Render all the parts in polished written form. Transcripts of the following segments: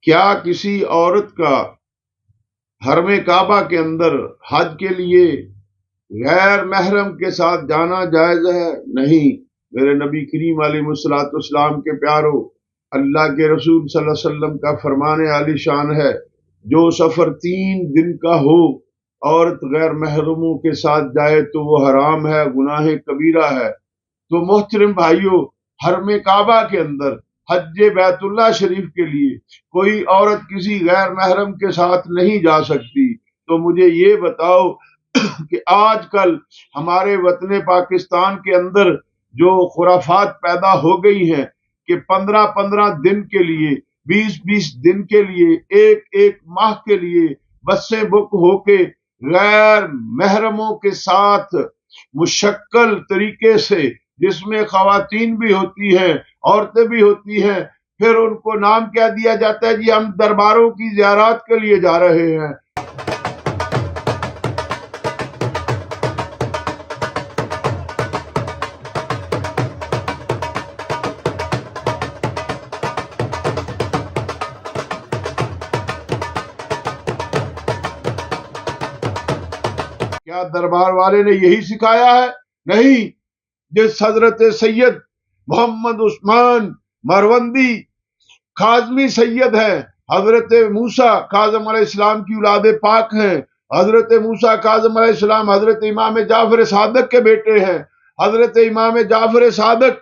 کیا کسی عورت کا حرم کعبہ کے اندر حج کے لیے غیر محرم کے ساتھ جانا جائز ہے؟ نہیں۔ میرے نبی کریم علیہ الصلوۃ والسلام کے پیارو، اللہ کے رسول صلی اللہ علیہ وسلم کا فرمان عالی شان ہے، جو سفر 3 دن کا ہو، عورت غیر محرموں کے ساتھ جائے تو وہ حرام ہے، گناہ کبیرہ ہے۔ تو محترم بھائیوں، حرم کعبہ کے اندر حج بیت اللہ شریف کے لیے کوئی عورت کسی غیر محرم کے ساتھ نہیں جا سکتی۔ تو مجھے یہ بتاؤ کہ آج کل ہمارے وطن پاکستان کے اندر جو خرافات پیدا ہو گئی ہیں کہ 15 دن کے لیے، 20 دن کے لیے، ایک ماہ کے لیے بسیں بک ہو کے غیر محرموں کے ساتھ مشکل طریقے سے، جس میں خواتین بھی ہوتی ہیں، عورتیں بھی ہوتی ہیں، پھر ان کو نام کیا دیا جاتا ہے؟ جی ہم درباروں کی زیارات کے لیے جا رہے ہیں۔ کیا دربار والے نے یہی سکھایا ہے؟ نہیں۔ جس حضرت سید محمد عثمان مروندی کاظمی سید ہیں، حضرت موسیٰ کاظم علیہ السلام کی اولاد پاک ہیں، حضرت موسیٰ کاظم علیہ السلام حضرت امام جعفر صادق کے بیٹے ہیں، حضرت امام جعفر صادق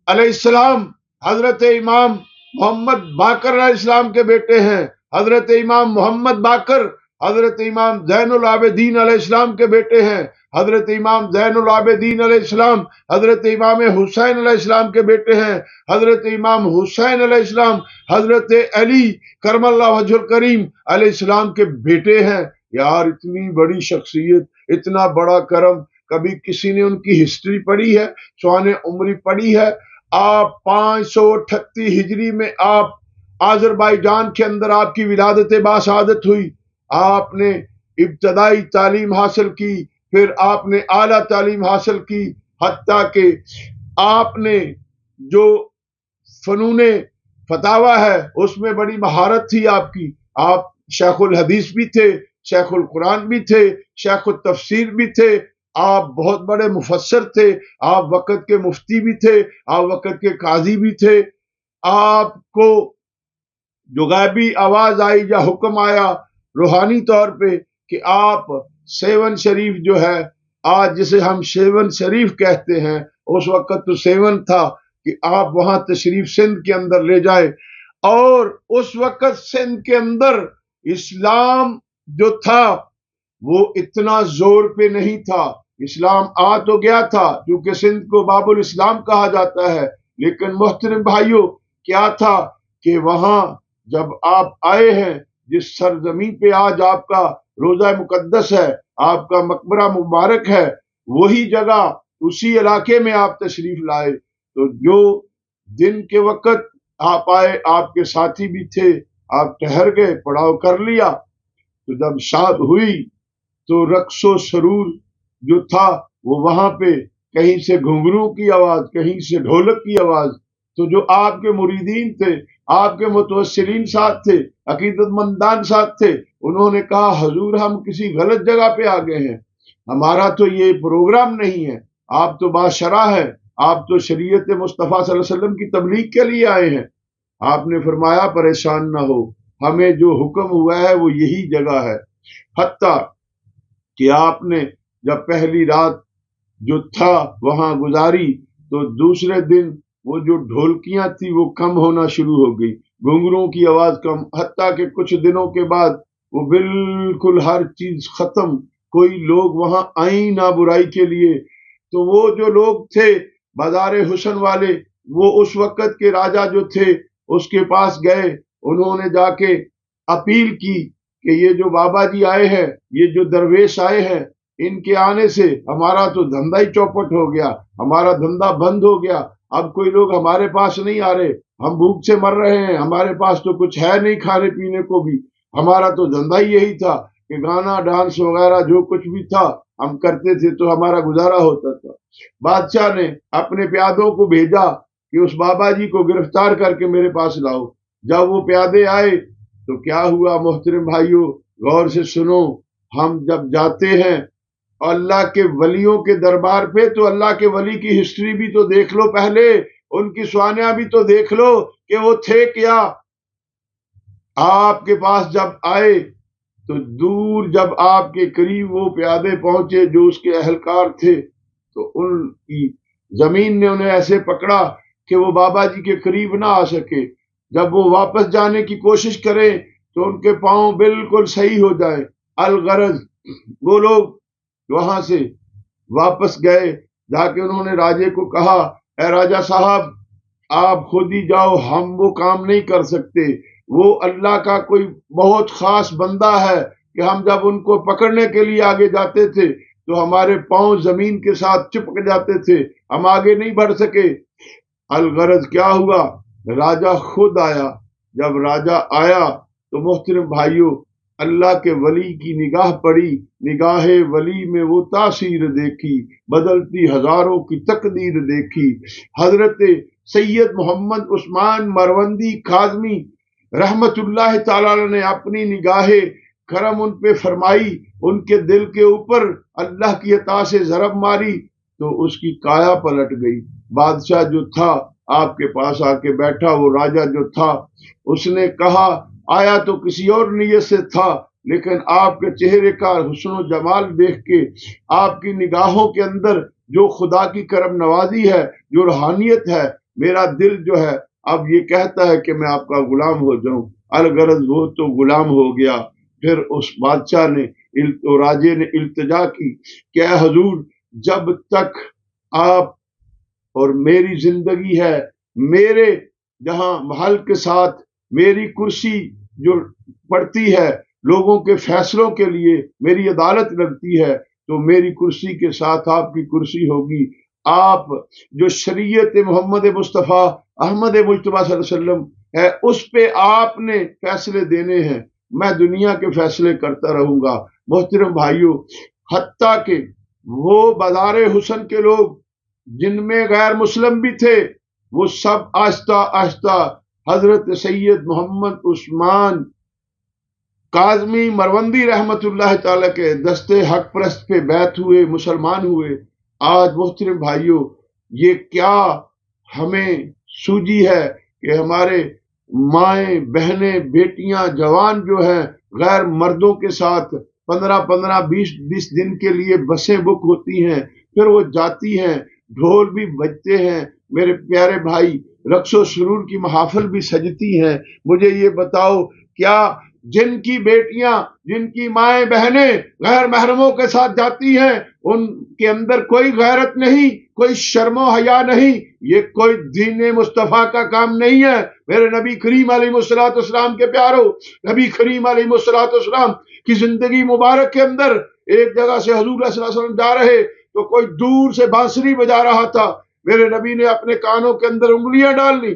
علیہ السلام حضرت امام محمد باقر علیہ السلام کے بیٹے ہیں، حضرت امام محمد باقر حضرت امام زین العابدین علیہ السلام کے بیٹے ہیں، حضرت امام زین العابدین علیہ السلام حضرت امام حسین علیہ السلام کے بیٹے ہیں، حضرت امام حسین علیہ السلام حضرت علی کرم اللہ وجہ الکریم علیہ السلام کے بیٹے ہیں۔ یار اتنی بڑی شخصیت، اتنا بڑا کرم، کبھی کسی نے ان کی ہسٹری پڑھی ہے؟ سوانح عمری پڑھی ہے؟ آپ 538 ہجری میں آپ آذربائیجان کے اندر آپ کی ولادت باسعادت ہوئی، آپ نے ابتدائی تعلیم حاصل کی، پھر آپ نے اعلیٰ تعلیم حاصل کی، حتیٰ کہ آپ نے جو فنون فتاوی ہے اس میں بڑی مہارت تھی آپ کی، آپ شیخ الحدیث بھی تھے، شیخ القرآن بھی تھے، شیخ التفسیر بھی تھے، آپ بہت بڑے مفسر تھے، آپ وقت کے مفتی بھی تھے، آپ وقت کے قاضی بھی تھے۔ آپ کو جو غیبی آواز آئی یا حکم آیا روحانی طور پہ کہ آپ سیون شریف جو ہے، آج جسے ہم سیون شریف کہتے ہیں، اس وقت تو سیون تھا، کہ آپ وہاں تشریف سندھ کے اندر لے جائیں، اور اس وقت سندھ کے اندر اسلام جو تھا وہ اتنا زور پہ نہیں تھا، اسلام آ تو گیا تھا کیونکہ سندھ کو باب الاسلام کہا جاتا ہے، لیکن محترم بھائیوں کیا تھا کہ وہاں جب آپ آئے ہیں، جس سرزمین پہ آج آپ کا روضہ مقدس ہے، آپ کا مقبرہ مبارک ہے، وہی جگہ اسی علاقے میں آپ تشریف لائے، تو جو دن کے وقت آپ آئے، آپ کے ساتھی بھی تھے، آپ ٹھہر گئے، پڑاؤ کر لیا، تو جب شاد ہوئی تو رقص و سرور جو تھا وہ وہاں پہ کہیں سے گھنگروں کی آواز، کہیں سے ڈھولک کی آواز، تو جو آپ کے مریدین تھے، آپ کے متوسلین ساتھ تھے، عقیدت مندان ساتھ تھے، انہوں نے کہا حضور ہم کسی غلط جگہ پہ آ گئے ہیں، ہمارا تو یہ پروگرام نہیں ہے، آپ تو باشرح ہے، آپ تو شریعت مصطفیٰ صلی اللہ علیہ وسلم کی تبلیغ کے لیے آئے ہیں۔ آپ نے فرمایا پریشان نہ ہو، ہمیں جو حکم ہوا ہے وہ یہی جگہ ہے، حتیٰ کہ آپ نے جب پہلی رات جو تھا وہاں گزاری تو دوسرے دن وہ جو ڈھولکیاں تھی وہ کم ہونا شروع ہو گئی، گھنگروں کی آواز کم، حتیٰ کہ کچھ دنوں کے بعد وہ بالکل ہر چیز ختم، کوئی لوگ وہاں آئیں نہ برائی کے لیے۔ تو وہ جو لوگ تھے بازار حسن والے، وہ اس وقت کے راجہ جو تھے اس کے پاس گئے، انہوں نے جا کے اپیل کی کہ یہ جو بابا جی آئے ہیں، یہ جو درویش آئے ہیں، ان کے آنے سے ہمارا تو دھندا ہی چوپٹ ہو گیا، ہمارا دھندا بند ہو گیا، اب کوئی لوگ ہمارے پاس نہیں آ رہے، ہم بھوک سے مر رہے ہیں، ہمارے پاس تو کچھ ہے نہیں کھانے پینے کو بھی، ہمارا تو دھندا ہی یہی تھا کہ گانا ڈانس وغیرہ جو کچھ بھی تھا ہم کرتے تھے تو ہمارا گزارا ہوتا تھا۔ بادشاہ نے اپنے پیادوں کو بھیجا کہ اس بابا جی کو گرفتار کر کے میرے پاس لاؤ۔ جب وہ پیادے آئے تو کیا ہوا محترم بھائیوں، غور سے سنو، ہم جب جاتے ہیں اللہ کے ولیوں کے دربار پہ تو اللہ کے ولی کی ہسٹری بھی تو دیکھ لو، پہلے ان کی سوانحہ بھی تو دیکھ لو کہ وہ تھے کیا۔ آپ کے پاس جب آئے تو دور جب آپ کے قریب وہ پیادے پہنچے جو اس کے اہلکار تھے تو ان کی زمین نے انہیں ایسے پکڑا کہ وہ بابا جی کے قریب نہ آ سکے۔ جب وہ واپس جانے کی کوشش کریں تو ان کے پاؤں بالکل صحیح ہو جائے۔ الغرض وہ لوگ وہاں سے واپس گئے، جا کے انہوں نے راجے کو کہا، اے راجہ صاحب آپ خود ہی جاؤ، ہم وہ کام نہیں کر سکتے، وہ اللہ کا کوئی بہت خاص بندہ ہے کہ ہم جب ان کو پکڑنے کے لیے آگے جاتے تھے تو ہمارے پاؤں زمین کے ساتھ چپک جاتے تھے، ہم آگے نہیں بڑھ سکے۔ الغرض کیا ہوا، راجہ خود آیا۔ جب راجہ آیا تو محترم بھائیوں اللہ کے ولی کی نگاہ پڑی، نگاہ ولی میں وہ تاثیر دیکھی، بدلتی ہزاروں کی تقدیر دیکھی۔ حضرت سید محمد عثمان مروندی کاظمی رحمت اللہ تعالی نے اپنی نگاہ کرم ان پہ فرمائی، ان کے دل کے اوپر اللہ کی عطا سے ضرب ماری تو اس کی کایا پلٹ گئی۔ بادشاہ جو تھا آپ کے پاس آ کے بیٹھا، وہ راجہ جو تھا اس نے کہا آیا تو کسی اور نیت سے تھا، لیکن آپ کے چہرے کا حسن و جمال دیکھ کے، آپ کی نگاہوں کے اندر جو خدا کی کرم نوازی ہے، جو روحانیت ہے، میرا دل جو ہے اب یہ کہتا ہے کہ میں آپ کا غلام ہو جاؤں۔ الغرض وہ تو غلام ہو گیا۔ پھر اس بادشاہ نے راجے نے التجا کی کہ اے حضور جب تک آپ اور میری زندگی ہے، میرے جہاں محل کے ساتھ میری کرسی جو پڑتی ہے لوگوں کے فیصلوں کے لیے، میری عدالت لگتی ہے تو میری کرسی کے ساتھ آپ کی کرسی ہوگی۔ آپ جو شریعت محمد مصطفیٰ احمد مجتبیٰ صلی اللہ علیہ وسلم ہے اس پہ آپ نے فیصلے دینے ہیں، میں دنیا کے فیصلے کرتا رہوں گا۔ محترم بھائیوں، حتیٰ کہ وہ بازار حسن کے لوگ جن میں غیر مسلم بھی تھے، وہ سب آہستہ آہستہ حضرت سید محمد عثمان کاظمی مروندی رحمت اللہ تعالی کے دستے حق پرست پہ بیعت ہوئے، مسلمان ہوئے۔ آج محترم بھائیوں یہ کیا ہمیں سوجی ہے کہ ہمارے مائیں بہنیں بیٹیاں جوان جو ہیں غیر مردوں کے ساتھ 15-20 دن کے لیے بسیں بک ہوتی ہیں، پھر وہ جاتی ہیں، ڈھول بھی بجتے ہیں، میرے پیارے بھائی رقص و سرور کی محافل بھی سجتی ہیں۔ مجھے یہ بتاؤ کیا جن کی بیٹیاں جن کی مائیں بہنیں غیر محرموں کے ساتھ جاتی ہیں ان کے اندر کوئی غیرت نہیں، کوئی شرم و حیا نہیں؟ یہ کوئی دین مصطفیٰ کا کام نہیں ہے۔ میرے نبی کریم علیہ الصلوۃ والسلام کے پیارو، نبی کریم علیہ الصلوۃ والسلام کی زندگی مبارک کے اندر ایک جگہ سے حضور صلی اللہ علیہ وسلم جا رہے تو کوئی دور سے بانسری بجا رہا تھا، میرے نبی نے اپنے کانوں کے اندر انگلیاں ڈال لی،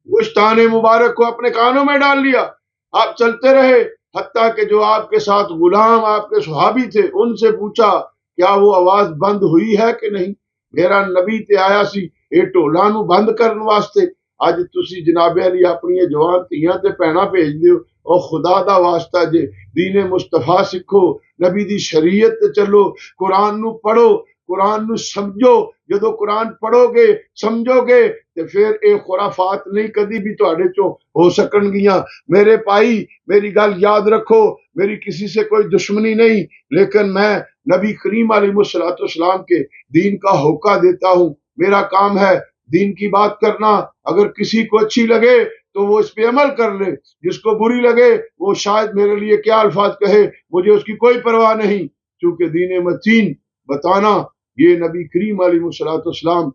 گشتان مبارک کو اپنے کانوں میں ڈال لیا، آپ چلتے رہے، حتیٰ کہ جو آپ کے ساتھ غلام آپ کے صحابی تھے ان سے پوچھا کیا وہ آواز بند ہوئی ہے کہ نہیں؟ میرا نبی تے آیا سی اے ٹولا نو بند کرنے واسطے، اج تسی جناب علی اپنی جوان تیاں تے پینا بھیج دیو، او خدا دا واسطہ جے دین مصطفیٰ سکھو، نبی دی شریعت تے چلو، قرآن نو پڑھو، قرآن نو سمجھو، جدو قرآن پڑھو گے سمجھو گے تے پھر اے خرافات نہیں کدی بھی تواڈے چوں ہو سکن گیاں۔ میرے بھائی میری گل یاد رکھو، میری کسی سے کوئی دشمنی نہیں، لیکن میں نبی کریم علیہ الصلوۃ والسلام کے دین کا ہوکا دیتا ہوں، میرا کام ہے دین کی بات کرنا، اگر کسی کو اچھی لگے تو وہ اس پہ عمل کر لے، جس کو بری لگے وہ شاید میرے لیے کیا الفاظ کہے، مجھے اس کی کوئی پرواہ نہیں، کیونکہ دین متین بتانا یہ نبی کریم علیہ الصلوۃ والسلام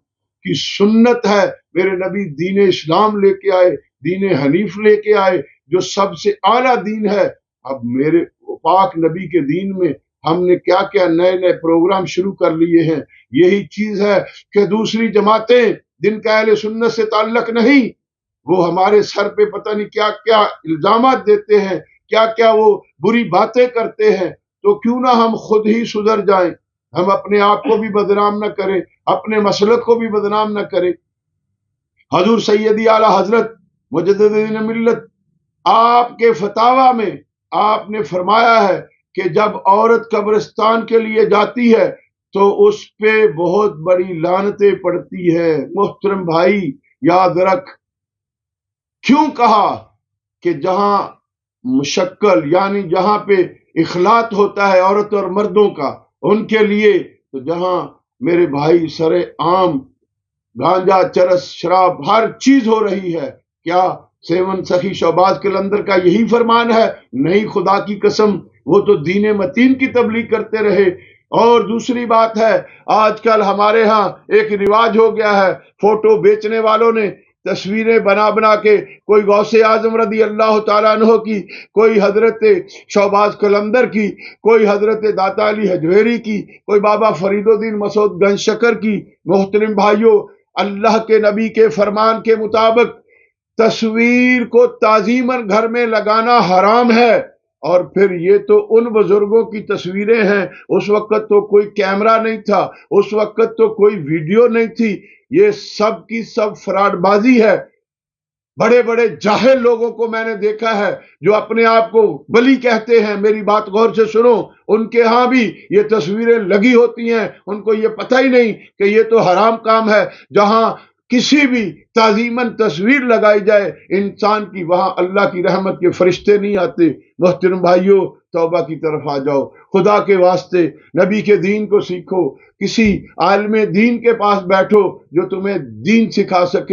کی سنت ہے۔ میرے نبی دین اسلام لے کے آئے، دین حنیف لے کے آئے جو سب سے اعلیٰ دین ہے۔ اب میرے پاک نبی کے دین میں ہم نے کیا کیا نئے نئے پروگرام شروع کر لیے ہیں۔ یہی چیز ہے کہ دوسری جماعتیں جن کا اہل سنت سے تعلق نہیں وہ ہمارے سر پہ پتہ نہیں کیا کیا الزامات دیتے ہیں، کیا کیا وہ بری باتیں کرتے ہیں، تو کیوں نہ ہم خود ہی سدھر جائیں، ہم اپنے آپ کو بھی بدنام نہ کریں، اپنے مسلک کو بھی بدنام نہ کریں۔ حضور سیدی اعلیٰ حضرت مجددین ملت، آپ کے فتاوی میں آپ نے فرمایا ہے کہ جب عورت قبرستان کے لیے جاتی ہے تو اس پہ بہت بڑی لعنتیں پڑتی ہے۔ محترم بھائی یاد رکھ، کیوں کہا کہ جہاں مشکل یعنی جہاں پہ اخلاط ہوتا ہے عورت اور مردوں کا ان کے لیے، تو جہاں میرے بھائی سر عام گانجا، چرس، شراب ہر چیز ہو رہی ہے، کیا سیون سخی شہباز قلندر کا یہی فرمان ہے؟ نہیں، خدا کی قسم، وہ تو دین متین کی تبلیغ کرتے رہے۔ اور دوسری بات ہے، آج کل ہمارے ہاں ایک رواج ہو گیا ہے، فوٹو بیچنے والوں نے تصویریں بنا بنا کے، کوئی غوث اعظم رضی اللہ تعالیٰ عنہ کی، کوئی حضرت شہباز قلندر کی، کوئی حضرت داتا علی حجویری کی، کوئی بابا فرید الدین مسعود گنج شکر کی۔ محترم بھائیوں، اللہ کے نبی کے فرمان کے مطابق تصویر کو تعظیماً گھر میں لگانا حرام ہے۔ اور پھر یہ تو ان بزرگوں کی تصویریں ہیں، اس وقت تو کوئی کیمرہ نہیں تھا، اس وقت تو کوئی ویڈیو نہیں تھی، یہ سب کی سب فراڈ بازی ہے۔ بڑے بڑے جاہل لوگوں کو میں نے دیکھا ہے جو اپنے آپ کو ولی کہتے ہیں، میری بات غور سے سنو، ان کے ہاں بھی یہ تصویریں لگی ہوتی ہیں، ان کو یہ پتہ ہی نہیں کہ یہ تو حرام کام ہے۔ جہاں کسی بھی تعظیماً تصویر لگائی جائے انسان کی، وہاں اللہ کی رحمت کے فرشتے نہیں آتے۔ محترم بھائیوں، توبہ کی طرف آ جاؤ، خدا کے واسطے نبی کے دین کو سیکھو، کسی عالم دین کے پاس بیٹھو جو تمہیں دین سکھا سکے۔